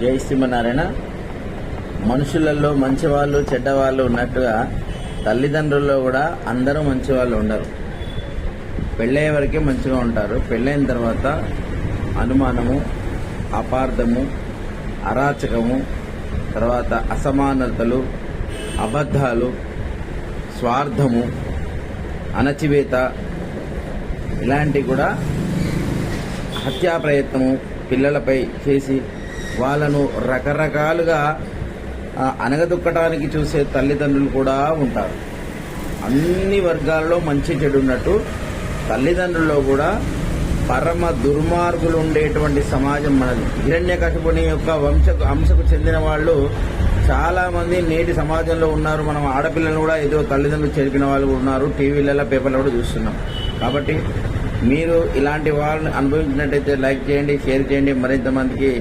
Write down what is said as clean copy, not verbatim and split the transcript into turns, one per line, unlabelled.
జై శ్రీమన్నారాయణ. మనుషులలో మంచివాళ్ళు చెడ్డవాళ్ళు ఉన్నట్టుగా తల్లిదండ్రుల్లో కూడా అందరూ మంచివాళ్ళు ఉండరు. పెళ్ళయ్యే వరకే మంచిగా ఉంటారు. పెళ్ళైన తర్వాత అనుమానము, అపార్థము, అరాచకము, తర్వాత అసమానతలు, అబద్ధాలు, స్వార్థము, అణచివేత, ఇలాంటివి కూడా హత్యా ప్రయత్నము పిల్లలపై చేసి వాళ్ళను రకరకాలుగా అనగదొక్కడానికి చూసే తల్లిదండ్రులు కూడా ఉంటారు. అన్ని వర్గాల్లో మంచి చెడు ఉన్నట్టు తల్లిదండ్రుల్లో కూడా పరమ దుర్మార్గులు ఉండేటువంటి సమాజం మనది. హిరణ్యకశిపుని యొక్క అంశకు చెందిన వాళ్ళు చాలా మంది నేటి సమాజంలో ఉన్నారు. మనం ఆడపిల్లలు కూడా ఏదో తల్లిదండ్రులు చెరిపిన వాళ్ళు ఉన్నారు. టీవీలలో పేపర్లో కూడా చూస్తున్నాం. కాబట్టి మీరు ఇలాంటి వాళ్ళని అనుభవించినట్టయితే లైక్ చేయండి, షేర్ చేయండి, మరింత మందికి